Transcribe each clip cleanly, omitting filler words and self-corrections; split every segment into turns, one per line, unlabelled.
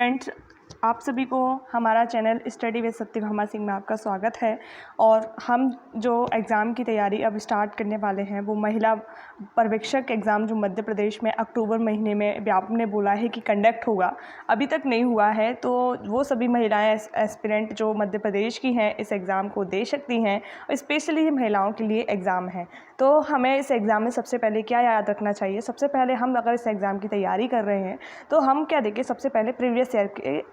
Friends, आप सभी को हमारा channel study with Satyabhama Singh में आपका स्वागत है। और हम जो एग्ज़ाम की तैयारी अब स्टार्ट करने वाले हैं वो महिला पर्यवेक्षक एग्ज़ाम जो मध्य प्रदेश में अक्टूबर महीने में व्यापक ने बोला है कि कंडक्ट होगा, अभी तक नहीं हुआ है। तो वो सभी महिलाएं एस्पिरेंट जो मध्य प्रदेश की हैं इस एग्ज़ाम को दे सकती हैं। स्पेशली ये महिलाओं के लिए एग्ज़ाम है। तो हमें इस एग्ज़ाम में सबसे पहले क्या याद रखना चाहिए? सबसे पहले हम अगर इस एग्ज़ाम की तैयारी कर रहे हैं तो हम क्या देखें, सबसे पहले प्रीवियस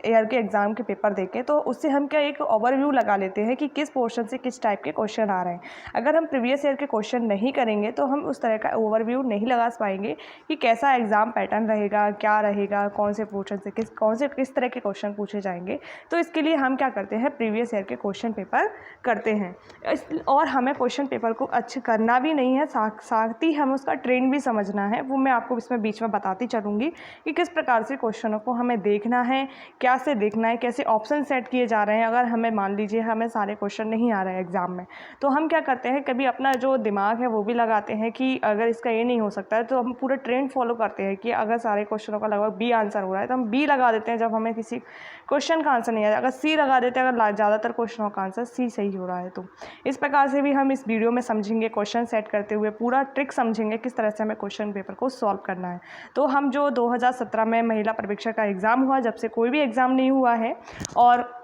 ईयर के एग्ज़ाम के पेपर देखें तो उससे हम क्या एक ओवरव्यू लगा लेते हैं कि किस पोर्शन से किस टाइप के क्वेश्चन आ रहे हैं। अगर हम प्रीवियस ईयर के क्वेश्चन नहीं करेंगे तो हम उस तरह का ओवरव्यू नहीं लगा पाएंगे कि कैसा एग्ज़ाम पैटर्न रहेगा, क्या रहेगा, कौन से पोर्शन से किस तरह के क्वेश्चन पूछे जाएंगे। तो इसके लिए हम क्या करते हैं, प्रीवियस ईयर के क्वेश्चन पेपर करते हैं। और हमें क्वेश्चन पेपर को अच्छे करना भी नहीं है, साथ ही हमें उसका ट्रेंड भी समझना है। वो मैं आपको इसमें बीच में बताती चलूँगी कि किस प्रकार से क्वेश्चनों को हमें देखना है, क्या से देखना है, कैसे ऑप्शन सेट किए जा रहे हैं। अगर हमें मान लीजिए हमें सारे क्वेश्चन नहीं आ रहे हैं एग्ज़ाम में, तो हम क्या करते हैं, कभी अपना जो दिमाग है वो भी लगाते हैं कि अगर इसका ये नहीं हो सकता है तो हम पूरा ट्रेंड फॉलो करते हैं कि अगर सारे क्वेश्चनों का लगभग बी आंसर हो रहा है तो हम बी लगा देते हैं जब हमें किसी क्वेश्चन का आंसर नहीं आता। अगर सी लगा देते हैं अगर ज़्यादातर क्वेश्चनों का आंसर सी सही हो रहा है। तो इस प्रकार से भी हम इस वीडियो में समझेंगे, क्वेश्चन सेट करते हुए पूरा ट्रिक समझेंगे किस तरह से हमें क्वेश्चन पेपर को सॉल्व करना है। तो हम जो 2017 में महिला पर्यवेक्षक का एग्ज़ाम हुआ, जब से कोई भी एग्ज़ाम नहीं हुआ है, और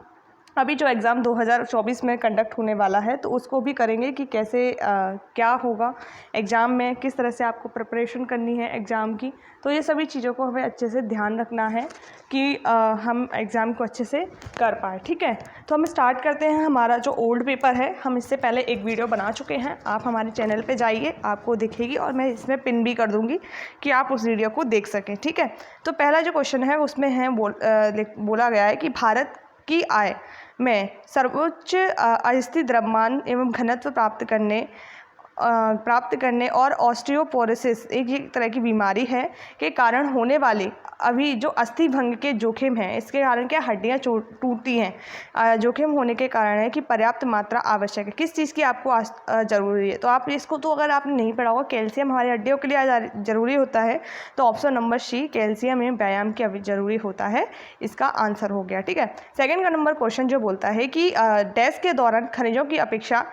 अभी जो एग्ज़ाम 2024 में कंडक्ट होने वाला है तो उसको भी करेंगे कि कैसे क्या होगा एग्ज़ाम में, किस तरह से आपको प्रिपरेशन करनी है एग्ज़ाम की। तो ये सभी चीज़ों को हमें अच्छे से ध्यान रखना है कि हम एग्ज़ाम को अच्छे से कर पाए। ठीक है, तो हम स्टार्ट करते हैं। हमारा जो ओल्ड पेपर है, हम इससे पहले एक वीडियो बना चुके हैं, आप हमारे चैनल पे जाइए, आपको दिखेगी और मैं इसमें पिन भी कर दूँगी कि आप उस वीडियो को देख सकें। ठीक है, तो पहला जो क्वेश्चन है उसमें है बोला गया है कि भारत की आय में सर्वोच्च अस्थिर द्रव्यमान एवं घनत्व प्राप्त करने और ऑस्टियोपोरोसिस एक तरह की बीमारी है के कारण होने वाले अभी जो अस्थि भंग के जोखिम हैं, इसके कारण क्या हड्डियां टूटती हैं, जोखिम होने के कारण है कि पर्याप्त मात्रा आवश्यक है। किस चीज़ की आपको ज़रूरी है? तो आप इसको, तो अगर आपने नहीं पढ़ा होगा, कैल्शियम हमारी हड्डियों के लिए ज़रूरी होता है। तो ऑप्शन नंबर सी, कैल्शियम एवं व्यायाम की ज़रूरी होता है, इसका आंसर हो गया। ठीक है, सेकेंड का नंबर क्वेश्चन जो बोलता है कि डैश के दौरान खनिजों की अपेक्षा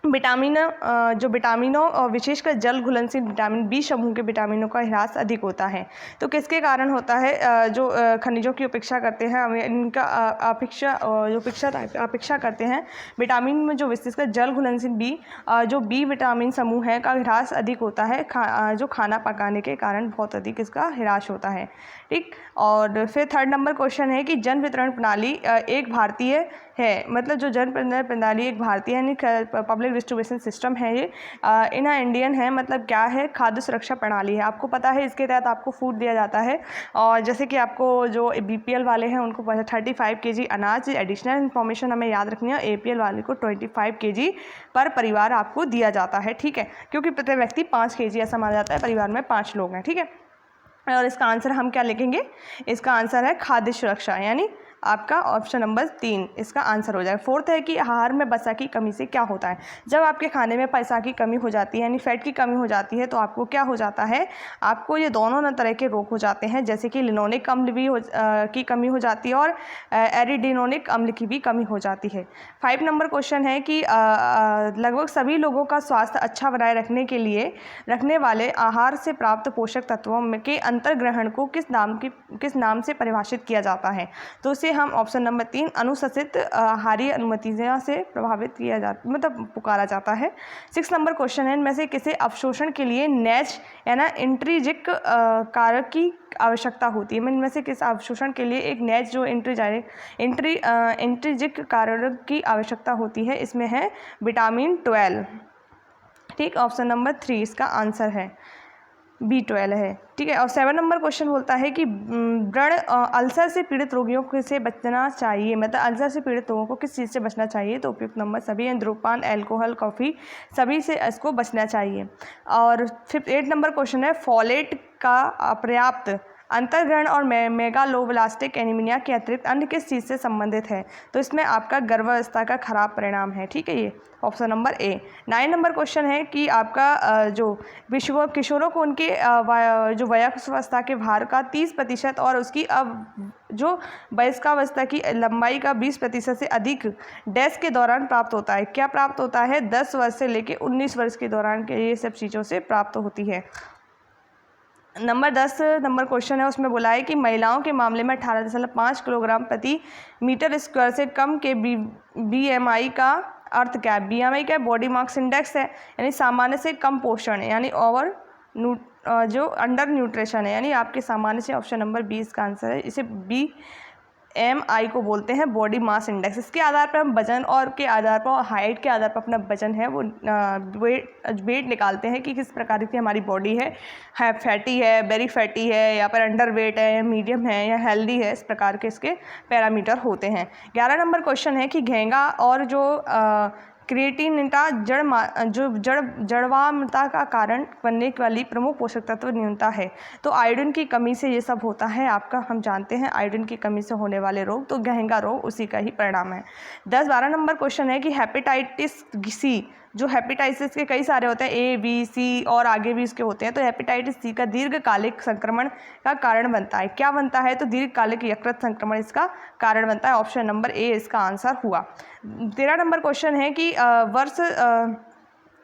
विटामिनों और विशेषकर जल घुलनशील विटामिन बी समूह के विटामिनों का ह्रास अधिक होता है। तो किसके कारण होता है? जो खनिजों की उपेक्षा करते हैं, हमें इनका अपेक्षा करते हैं, विटामिन में जो विशेषकर जल घुलनशील जो बी विटामिन समूह है का ह्रास अधिक होता है, जो खाना पकाने के कारण बहुत अधिक इसका ह्रास होता है। ठीक, और फिर थर्ड नंबर क्वेश्चन है कि जन वितरण प्रणाली एक भारतीय है, मतलब जो जन वितरण प्रणाली एक भारतीय यानी पब्लिक डिस्ट्रीब्यूशन सिस्टम है, ये इन इंडियन है, मतलब क्या है, खाद्य सुरक्षा प्रणाली है। आपको पता है इसके तहत आपको फूड दिया जाता है, और जैसे कि आपको जो BPL वाले हैं उनको 35 kg अनाज, एडिशनल इन्फॉर्मेशन हमें याद रखनी है, APL वाले को 25 kg पर परिवार आपको दिया जाता है। ठीक है, क्योंकि प्रत्येक व्यक्ति 5 kg ऐसा माना जाता है, परिवार में 5 लोग हैं। ठीक है, और इसका आंसर हम क्या लिखेंगे? इसका आंसर है खाद्य सुरक्षा, यानी आपका ऑप्शन नंबर 3 इसका आंसर हो जाएगा। फोर्थ है कि आहार में वसा की कमी से क्या होता है? जब आपके खाने में वसा की कमी हो जाती है, यानी फैट की कमी हो जाती है, तो आपको क्या हो जाता है? आपको ये दोनों तरह के रोग हो जाते हैं, जैसे कि लिनोलिक अम्ल की कमी हो जाती है और एरिडिनोलिक अम्ल की भी कमी हो जाती है। 5 नंबर क्वेश्चन है कि लगभग सभी लोगों का स्वास्थ्य अच्छा बनाए रखने वाले आहार से प्राप्त पोषक तत्वों के अंतर्ग्रहण को किस नाम से परिभाषित किया जाता है? तो इसे हम ऑप्शन नंबर 3 अनुशंसित आहारीय अनुमतियों से प्रभावित किया जाता, मतलब पुकारा जाता है। 6 नंबर क्वेश्चन है, इनमें से किसे अवशोषण के लिए नैच यानी इंट्रिजिक कारक की आवश्यकता होती है? इनमें से किस अवशोषण के लिए एक नैच जो इंट्रिजिक कारक की आवश्यकता होती है? इसमें है विटामिन 12। ठीक, ऑप्शन नंबर 3 इसका आंसर है, B12 है। ठीक है, और 7 नंबर क्वेश्चन बोलता है कि व्रण अल्सर से पीड़ित रोगियों से बचना चाहिए, मतलब अल्सर से पीड़ित लोगों को किस चीज़ से बचना चाहिए? तो उपयुक्त नंबर सभी हैं, धूम्रपान, अल्कोहल, कॉफ़ी, सभी से इसको बचना चाहिए। और 8 नंबर क्वेश्चन है, फॉलेट का पर्याप्त अंतर्ग्रहण और मेगालोब्लास्टिक एनीमिया के अतिरिक्त अन्य किस चीज़ से संबंधित है? तो इसमें आपका गर्भावस्था का खराब परिणाम है। ठीक है, ये option number A. 9 number question है कि आपका जो किशोरों को उनके जो वयस्कावस्था के भार का 30% और उसकी अब जो वयस्कावस्था की लंबाई का 20% से अधिक डैश के दौरान प्राप्त होता है। क्या प्राप्त होता है? 10 वर्ष से लेकर 19 वर्ष के दौरान के ये सब चीज़ों से प्राप्त होती है। नंबर 10 नंबर क्वेश्चन है, उसमें बोला है कि महिलाओं के मामले में 18.5 किलोग्राम प्रति मीटर स्क्वायर से कम के BMI का अर्थ क्या है? BMI क्या है? बॉडी मास इंडेक्स है, यानी सामान्य से कम पोषण है, यानी जो अंडर न्यूट्रिशन है, यानी आपके सामान्य से। ऑप्शन नंबर 20 का आंसर है। इसे BMI को बोलते हैं बॉडी मास इंडेक्स। इसके आधार पर हम वजन और के आधार पर, हाइट के आधार पर अपना वजन है वो वेट निकालते हैं कि किस प्रकार की हमारी बॉडी है फैटी है, वेरी फैटी है, या पर अंडर वेट है, या मीडियम है, या हेल्दी है। इस प्रकार के इसके पैरामीटर होते हैं। 11 नंबर क्वेश्चन है कि घेंगा और जो क्रिएटिनिटा जड़वामता का कारण बनने वाली प्रमुख पोषक तत्व न्यूनता है। तो आयोडीन की कमी से ये सब होता है आपका, हम जानते हैं आयोडीन की कमी से होने वाले रोग, तो घेंगा रोग उसी का ही परिणाम है। 10-12 नंबर क्वेश्चन है कि हेपेटाइटिस सी, जो हेपेटाइटिस के कई सारे होते हैं, A, B, C और आगे भी इसके होते हैं, तो हेपेटाइटिस सी का दीर्घकालिक संक्रमण का कारण बनता है। क्या बनता है? तो दीर्घकालिक यकृत संक्रमण इसका कारण बनता है। ऑप्शन नंबर ए इसका आंसर हुआ। 13 नंबर क्वेश्चन है कि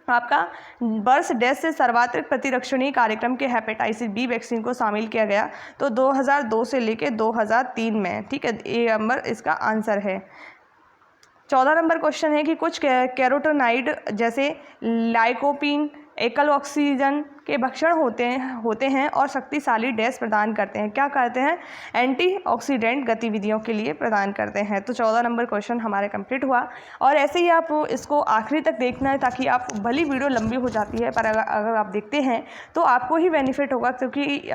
आपका वर्ष डैश से सार्वत्रिक प्रतिरक्षणी कार्यक्रम के हेपेटाइटिस B वैक्सीन को शामिल किया गया, तो 2002 से लेकर 2003 में। ठीक है, ए नंबर इसका आंसर है। 14 नंबर क्वेश्चन है कि कुछ कैरोटीनॉइड जैसे लाइकोपीन एकल ऑक्सीजन के भक्षण होते हैं और शक्तिशाली डैश प्रदान करते हैं। क्या करते हैं? एंटीऑक्सीडेंट गतिविधियों के लिए प्रदान करते हैं। तो 14 नंबर क्वेश्चन हमारे कंप्लीट हुआ। और ऐसे ही आप इसको आखिरी तक देखना है, ताकि आप, भली वीडियो लंबी हो जाती है पर अगर आप देखते हैं तो आपको ही बेनिफिट होगा, क्योंकि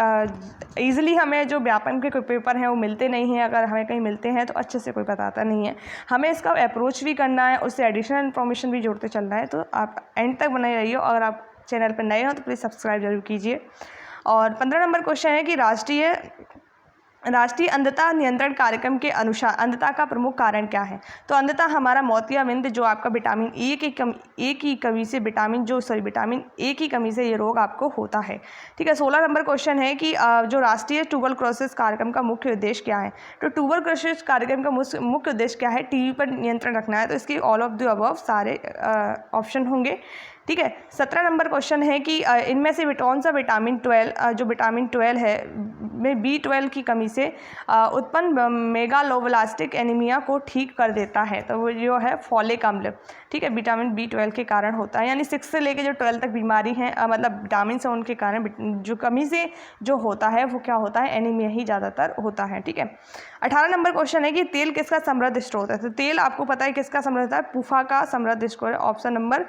ईज़िली हमें जो व्यापन के पेपर हैं वो मिलते नहीं हैं। अगर हमें कहीं मिलते हैं तो अच्छे से कोई बताता नहीं है, हमें इसका अप्रोच भी करना है, उससे एडिशनल इन्फॉर्मेशन भी जोड़ते चलना है। तो आप एंड तक बने रहिए। अगर आप चैनल पर नए हो तो प्लीज़ सब्सक्राइब जरूर कीजिए। और 15 नंबर क्वेश्चन है कि राष्ट्रीय अंधता नियंत्रण कार्यक्रम के अनुसार अंधता का प्रमुख कारण क्या है? तो अंधता हमारा मोतियाबिंद, जो आपका विटामिन ए की कमी से विटामिन ए की कमी से ये रोग आपको होता है। ठीक है। 16 नंबर क्वेश्चन है कि जो राष्ट्रीय ट्यूबरक्लोसिस कार्यक्रम का मुख्य उद्देश्य क्या है? तो ट्यूबरक्लोसिस कार्यक्रम का मुख्य उद्देश्य क्या है? टीबी पर नियंत्रण रखना है। तो इसकी ऑल ऑफ द अबव सारे ऑप्शन होंगे। ठीक है। 17 नंबर क्वेश्चन है कि इनमें से कौन सा विटामिन 12 जो विटामिन 12 है में B12 की कमी से उत्पन्न मेगालोब्लास्टिक एनीमिया को ठीक कर देता है। तो वो जो है फॉलिक अम्ल, ठीक है, विटामिन B12 के कारण होता है। यानी 6 से लेकर जो 12 तक बीमारी है, मतलब विटामिन से उनके कारण जो कमी से जो होता है वो क्या होता है? एनीमिया ही ज़्यादातर होता है। ठीक है। 18 नंबर क्वेश्चन है कि तेल किसका समृद्ध स्रोत है? तो तेल आपको पता है किसका समृद्ध है? पुफा का समृद्ध स्रोत है। ऑप्शन नंबर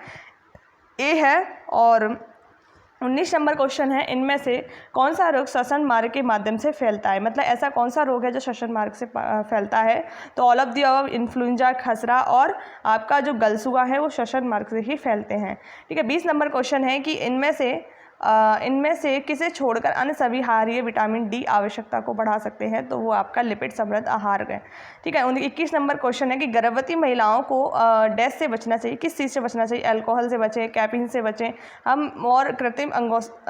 ए है। और 19 नंबर क्वेश्चन है, इनमें से कौन सा रोग श्वसन मार्ग के माध्यम से फैलता है? मतलब ऐसा कौन सा रोग है जो श्वसन मार्ग से फैलता है? तो all of the above influenza, खसरा और आपका जो गलसुआ है वो श्वसन मार्ग से ही फैलते हैं। ठीक है। 20 नंबर क्वेश्चन है कि इनमें से किसे छोड़कर अन्य सभी आहारीय विटामिन डी आवश्यकता को बढ़ा सकते हैं? तो वो आपका लिपिड समृद्ध आहार है। ठीक है। 21 नंबर क्वेश्चन है कि गर्भवती महिलाओं को डैश से बचना चाहिए, किस चीज़ से बचना चाहिए? अल्कोहल से बचें, कैफीन से बचें, हम और कृत्रिम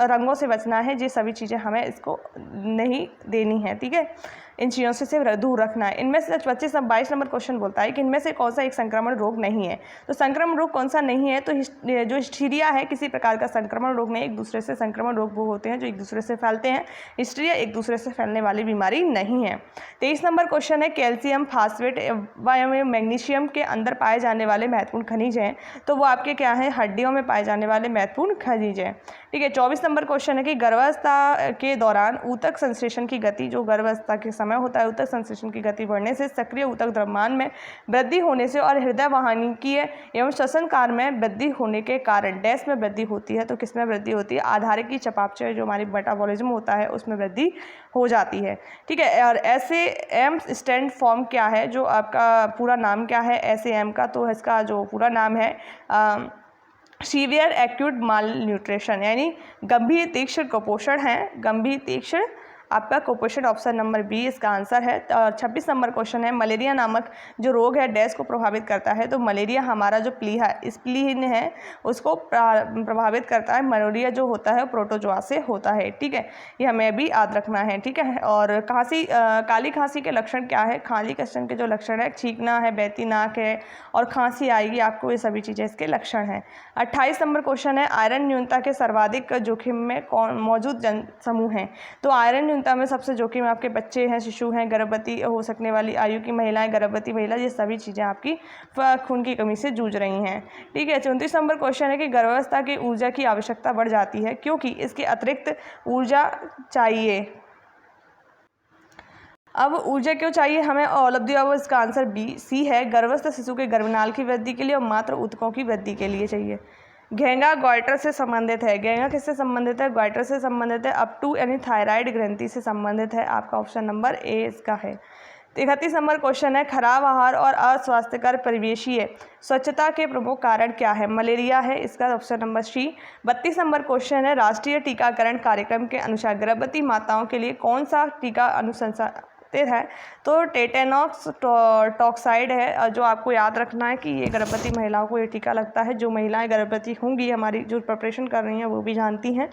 रंगों से बचना है। ये सभी चीज़ें हमें इसको नहीं देनी है। ठीक है। इन चीज़ों से दूर रखना है। इनमें से 22 नंबर क्वेश्चन बोलता है कि इनमें से कौन सा एक संक्रमण रोग नहीं है? तो संक्रमण रोग कौन सा नहीं है? तो जो हिस्टीरिया है किसी प्रकार का संक्रमण रोग नहीं, एक दूसरे से संक्रमण रोग वो होते हैं जो एक दूसरे से फैलते हैं। हिस्टीरिया एक दूसरे से फैलने वाली बीमारी नहीं है। 23 नंबर क्वेश्चन है कैल्शियम, फास्फेट व मैग्नीशियम के अंदर पाए जाने वाले महत्वपूर्ण खनिज हैं। तो वो आपके क्या हैं? हड्डियों में पाए जाने वाले महत्वपूर्ण खनिज हैं। ठीक है। 24 नंबर क्वेश्चन है कि गर्भावस्था के दौरान ऊतक संश्लेषण की गति, जो गर्भावस्था के समय होता है, ऊतक संश्लेषण की गति बढ़ने से, सक्रिय ऊतक द्रव्यमान में वृद्धि होने से और हृदय वाहिनीकीय एवं श्वसन कार्य में वृद्धि होने के कारण डैश में वृद्धि होती है। तो किस में वृद्धि होती है? आधार की चयापचय, जो हमारी मेटाबॉलिज्म होता है, उसमें वृद्धि हो जाती है। ठीक है। और SAM स्टैंड फॉर्म क्या है? जो आपका पूरा नाम क्या है SAM का? तो इसका जो पूरा नाम है सीवियर एक्यूट माल न्यूट्रिशन, यानी गंभीर तीक्ष्ण कुपोषण है। गंभीर तीक्ष्ण आपका कुपोषण ऑप्शन नंबर बी इसका आंसर है। और 26 नंबर क्वेश्चन है, मलेरिया नामक जो रोग है डैश को प्रभावित करता है। तो मलेरिया हमारा जो प्लीहा स्प्लीन है उसको प्रभावित करता है। मलेरिया जो होता है प्रोटोजोआ से होता है। ठीक है, ये हमें भी याद रखना है। ठीक है, और खांसी, काली खांसी के लक्षण क्या है? काली खांसी के जो लक्षण है, छींकना है, बहती नाक है और खांसी आएगी आपको, ये सभी चीज़ें इसके लक्षण हैं। 28 नंबर क्वेश्चन है, आयरन न्यूनता के सर्वाधिक जोखिम में कौन मौजूद जन समूह हैं? तो आयरन न्यूनता में सबसे जोखिम आपके बच्चे हैं, शिशु हैं, गर्भवती हो सकने वाली आयु की महिलाएं, गर्भवती महिला, ये सभी चीज़ें आपकी खून की कमी से जूझ रही हैं। ठीक है, 34 नंबर क्वेश्चन है कि गर्भावस्था की ऊर्जा की आवश्यकता बढ़ जाती है क्योंकि इसके अतिरिक्त ऊर्जा चाहिए। अब ऊर्जा क्यों चाहिए हमें? ऑल ऑफ द अबव इसका आंसर बी सी है। गर्भस्थ शिशु के गर्भनाल की वृद्धि के लिए और मात्र ऊतकों की वृद्धि के लिए चाहिए। घेंगा गॉइटर से संबंधित है। घेंगा किससे संबंधित है? गॉइटर से संबंधित है। अप टू यानी थायराइड ग्रंथि से संबंधित है। आपका ऑप्शन नंबर ए इसका है। 31 नंबर क्वेश्चन है, खराब आहार और अस्वास्थ्यकर परिवेशीय स्वच्छता के प्रमुख कारण क्या है? मलेरिया है, इसका option number C. 32 number question है, राष्ट्रीय टीकाकरण कार्यक्रम के अनुसार गर्भवती माताओं के लिए कौन सा टीका अनुशंसित है? तो टेटेनॉक्स टॉक्साइड है, जो आपको याद रखना है कि ये गर्भवती महिलाओं को ये टीका लगता है। जो महिलाएं गर्भवती होंगी, हमारी जो प्रिपरेशन कर रही हैं वो भी जानती हैं।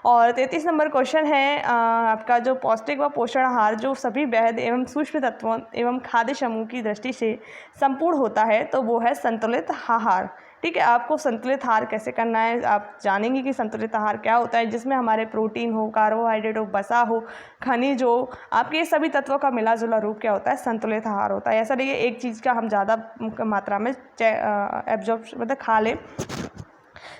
और 33 नंबर क्वेश्चन है, आपका जो पौष्टिक व पोषण आहार जो सभी वैध एवं सूक्ष्म तत्वों एवं खाद्य समूह की दृष्टि से संपूर्ण होता है तो वो है संतुलित आहार। ठीक है, आपको संतुलित आहार कैसे करना है आप जानेंगे कि संतुलित आहार क्या होता है, जिसमें हमारे प्रोटीन हो, कार्बोहाइड्रेट हो, वसा हो, खनिज हो, आपके ये सभी तत्वों का मिला जुला रूप क्या होता है? संतुलित आहार होता है। ऐसा नहीं है एक चीज़ का हम ज़्यादा मात्रा में एब्जॉर्ब मतलब खा लें।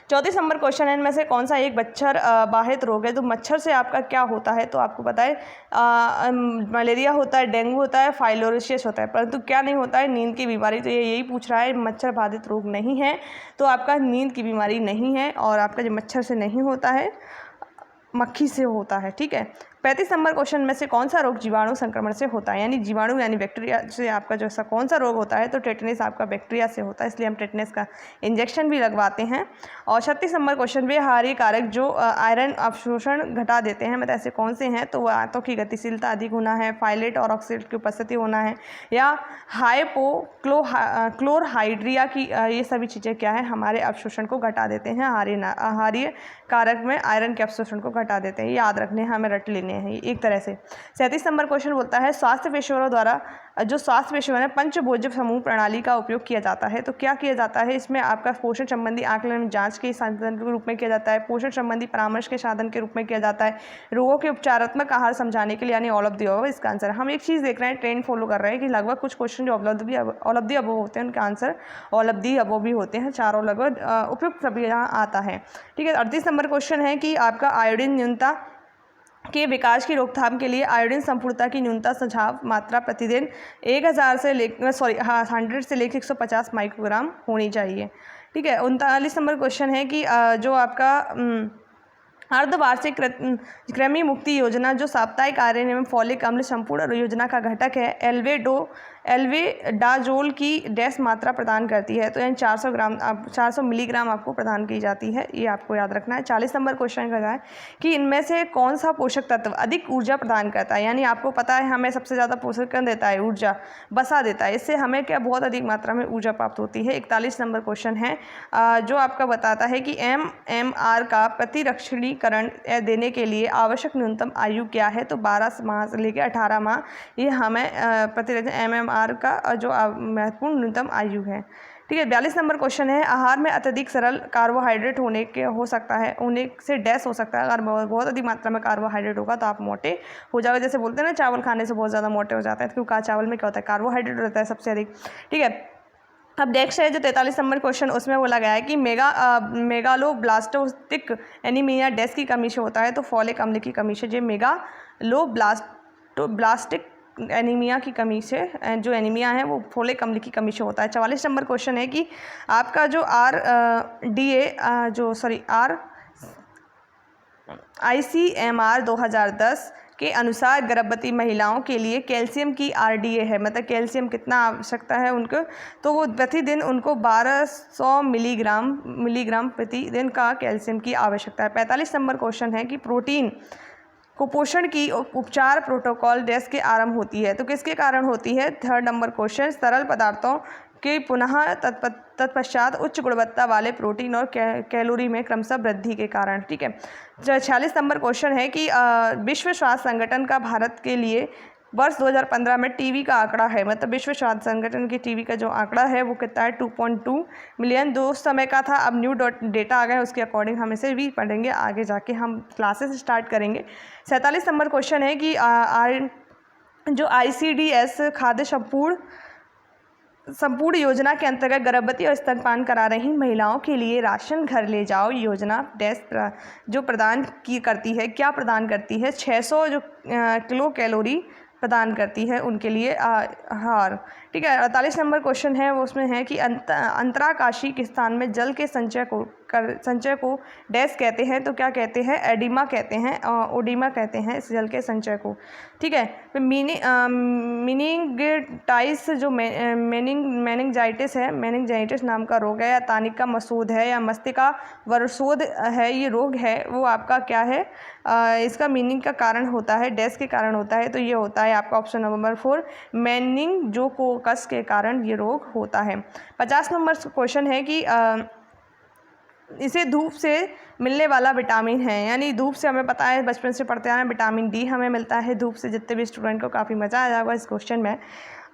34 नंबर क्वेश्चन है, इनमें से कौन सा एक मच्छर बाधित रोग है? तो मच्छर से आपका क्या होता है? तो आपको पता है मलेरिया होता है, डेंगू होता है, फाइलोरियसिस होता है, परंतु क्या नहीं होता है? नींद की बीमारी। तो ये यही पूछ रहा है, मच्छर बाधित रोग नहीं है, तो आपका नींद की बीमारी नहीं है और आपका जो मच्छर से नहीं होता है, मक्खी से होता है। ठीक है, 35 नंबर क्वेश्चन में से कौन सा रोग जीवाणु संक्रमण से होता है? यानी जीवाणु यानी बैक्टीरिया से आपका जो ऐसा कौन सा रोग होता है? तो टेटनेस आपका बैक्टीरिया से होता है, इसलिए हम टेटनेस का इंजेक्शन भी लगवाते हैं। और 36 नंबर क्वेश्चन वे आहारीय कारक जो आयरन अवशोषण घटा देते हैं, मतलब ऐसे कौन से हैं? तो वो आंतों की गतिशीलता अधिक होना है, फाइलेट और ऑक्सीडेट की उपस्थिति होना है, या क्लोरहाइड्रिया की, ये सभी चीज़ें क्या है? हमारे अवशोषण को घटा देते हैं। आहारीय कारक में आयरन के अवशोषण को घटा देते हैं। याद रखने हैं, हमें रट लेने हैं एक तरह से। 37 नंबर क्वेश्चन बोलता है, स्वास्थ्य पेशेवरों द्वारा जो स्वास्थ्य पेशेवर है पंचभोज्य समूह प्रणाली का उपयोग किया जाता है। तो क्या किया जाता है इसमें? आपका पोषण संबंधी आकलन जांच के साधन के रूप में किया जाता है, पोषण संबंधी परामर्श के साधन के रूप में किया जाता है, रोगों के उपचारात्मक आहार समझाने के लिए, यानी ऑल ऑफ द अबव इसका आंसर। हम एक चीज़ देख रहे हैं, ट्रेंड फॉलो कर रहे हैं कि लगभग कुछ क्वेश्चन जो ऑल ऑफ द अबव होते हैं उनके answer all of the above भी होते हैं। चारों लगभग उपयुक्त सभी यहाँ आता है। ठीक है, 38 नंबर क्वेश्चन है कि आपका आयोडीन न्यूनता के विकास की रोकथाम के लिए आयोडीन संपूर्णता की न्यूनतम सुझाव मात्रा प्रतिदिन 100 से 100 से लेकर 150 माइक्रोग्राम होनी चाहिए। ठीक है, 39 नंबर क्वेश्चन है कि जो आपका अर्धवार्षिक कृमि मुक्ति योजना जो साप्ताहिक आयरन एवं फॉलिक अम्ल संपूर्ण योजना का घटक है, एल्बेडाजोल की डैश मात्रा प्रदान करती है। तो यानी 400 मिलीग्राम आपको प्रदान की जाती है, ये आपको याद रखना है। 40 नंबर क्वेश्चन का है कि इनमें से कौन सा पोषक तत्व अधिक ऊर्जा प्रदान करता है? यानी आपको पता है हमें सबसे ज़्यादा पोषक कण देता है ऊर्जा, वसा देता है, इससे हमें क्या बहुत अधिक मात्रा में ऊर्जा प्राप्त होती है। 41 नंबर क्वेश्चन है जो आपका बताता है कि MMR का प्रतिरक्षणीकरण देने के लिए आवश्यक न्यूनतम आयु क्या है? तो 12 माह से लेकर 18 माह ये हमें प्रतिरक्षण MMR का जो महत्वपूर्ण न्यूनतम आयु है। ठीक है, 42 नंबर क्वेश्चन है, आहार में अत्यधिक सरल कार्बोहाइड्रेट होने से डैश हो सकता है। अगर बहुत अधिक मात्रा में कार्बोहाइड्रेट होगा तो आप मोटे हो जाओगे। जैसे बोलते हैं ना, चावल खाने से बहुत ज़्यादा मोटे हो जाते हैं, क्योंकि चावल में क्या होता है? कार्बोहाइड्रेट होता है सबसे अधिक। ठीक है, अब नेक्स्ट है जो 43 नंबर क्वेश्चन, उसमें बोला गया है कि मेगालोब्लास्टिक एनीमिया डैश की कमी से होता है। तो फॉलिक अम्ल की कमी से। जो मेगालोब्लास्टिक एनीमिया की कमी से, जो एनीमिया है वो फॉलिक अम्ल की कमी से होता है। 44 नंबर क्वेश्चन है कि आपका जो ICMR 2010 के अनुसार गर्भवती महिलाओं के लिए कैल्शियम की RDA है, मतलब कैल्शियम कितना आवश्यकता है उनको? तो वो प्रतिदिन उनको 1200 मिलीग्राम प्रतिदिन का कैल्शियम की आवश्यकता है। 45 नंबर क्वेश्चन है कि प्रोटीन कुपोषण की उपचार प्रोटोकॉल डैश के आरंभ होती है, तो किसके कारण होती है? 3rd नंबर क्वेश्चन, तरल पदार्थों के पुनः तत्पश्चात उच्च गुणवत्ता वाले प्रोटीन और कैलोरी में क्रमशः वृद्धि के कारण। ठीक है। 46 नंबर क्वेश्चन है कि विश्व स्वास्थ्य संगठन का भारत के लिए वर्ष 2015 में टीबी का आंकड़ा है, मतलब विश्व स्वास्थ्य संगठन की टीबी का जो आंकड़ा है वो कितना है? 2.2 मिलियन दो समय का था, अब न्यू डेटा आ गया, उसके अकॉर्डिंग हम इसे भी पढ़ेंगे, आगे जाके हम क्लासेस स्टार्ट करेंगे। 47 नंबर क्वेश्चन है कि जो ICDS खाद्य संपूर्ण योजना के अंतर्गत गर्भवती और स्तनपान करा रही महिलाओं के लिए राशन घर ले जाओ योजना डैश जो प्रदान की करती है, क्या प्रदान करती है? 600 जो किलो कैलोरी प्रदान करती है उनके लिए आहार। ठीक है। 48 नंबर क्वेश्चन है वो उसमें है कि अंतराकाशी के स्थान में जल के संचय को डैश कहते हैं, तो क्या कहते हैं? एडिमा कहते हैं, ओडिमा कहते हैं इस जल के संचय को। ठीक है। फिर मेनिंगिटाइस जो मेनिंजाइटिस है, मेनिंजाइटिस नाम का रोग है, या तानिका मसूद है, या मस्तिका वर्षोद है, ये रोग है वो आपका क्या है? इसका मीनिंग का कारण होता है डैश के कारण होता है, तो ये होता है आपका ऑप्शन नंबर 4 मेनिंगोकोकस के कारण ये रोग होता है। 50 नंबर क्वेश्चन है कि इसे धूप से मिलने वाला विटामिन है, यानी धूप से हमें पता है बचपन से पढ़ते आ रहे हैं विटामिन डी हमें मिलता है धूप से। जितने भी स्टूडेंट को काफ़ी मज़ा आया होगा इस क्वेश्चन में।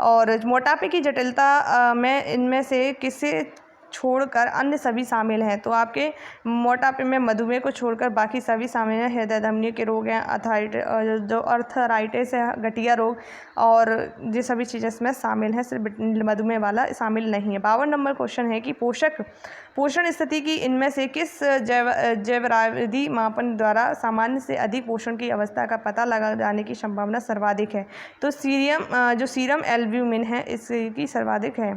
और मोटापे की जटिलता में इनमें से किसे छोड़कर अन्य सभी शामिल हैं, तो आपके मोटापे में मधुमेह को छोड़कर बाकी सभी शामिल हैं। हृदय धमनी के रोग हैं, जो अर्थराइटिस है, गठिया रोग, और ये सभी चीज़ें इसमें शामिल हैं, सिर्फ मधुमेह वाला शामिल नहीं है। 52 नंबर क्वेश्चन है कि पोषण स्थिति की इनमें से किस जैवरावधि मापन द्वारा सामान्य से अधिक पोषण की अवस्था का पता लगा जाने की संभावना सर्वाधिक है, तो सीरम एल्ब्यूमिन है इसकी सर्वाधिक है।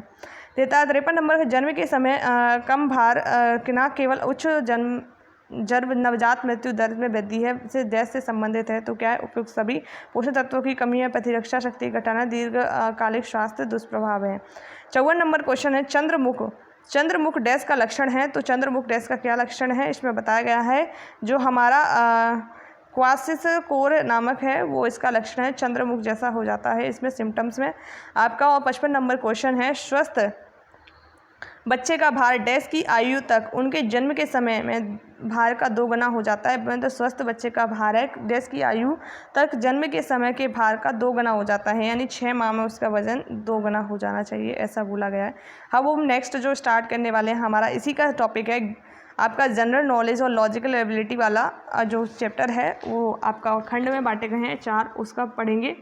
53 नंबर, जन्म के समय कम भार न केवल उच्च जन्म नवजात मृत्यु दर में वृद्धि है से डैश से संबंधित है, तो क्या है? उपयुक्त सभी पोषक तत्वों की कमी है, प्रतिरक्षा शक्ति घटाना, दीर्घकालिक स्वास्थ्य दुष्प्रभाव है। 54 नंबर क्वेश्चन है चंद्रमुख डैश का लक्षण है, तो चंद्रमुख डैश का क्या लक्षण है? इसमें बताया गया है जो हमारा क्वासिस कोर नामक है वो इसका लक्षण है, चंद्रमुख जैसा हो जाता है इसमें सिम्टम्स में आपका। और 55 नंबर क्वेश्चन है स्वस्थ बच्चे का भार डैश की आयु तक उनके जन्म के समय में भार का 2 गुना हो जाता है, तो स्वस्थ बच्चे का भार है डैश की आयु तक जन्म के समय के भार का 2 गुना हो जाता है, यानी 6 माह में उसका वजन 2 गुना हो जाना चाहिए, ऐसा बोला गया है। अब हम नेक्स्ट जो स्टार्ट करने वाले हैं हमारा इसी का टॉपिक है आपका जनरल नॉलेज और लॉजिकल एबिलिटी वाला जो चैप्टर है वो आपका खंड में बांटे गए हैं 4, उसका पढ़ेंगे।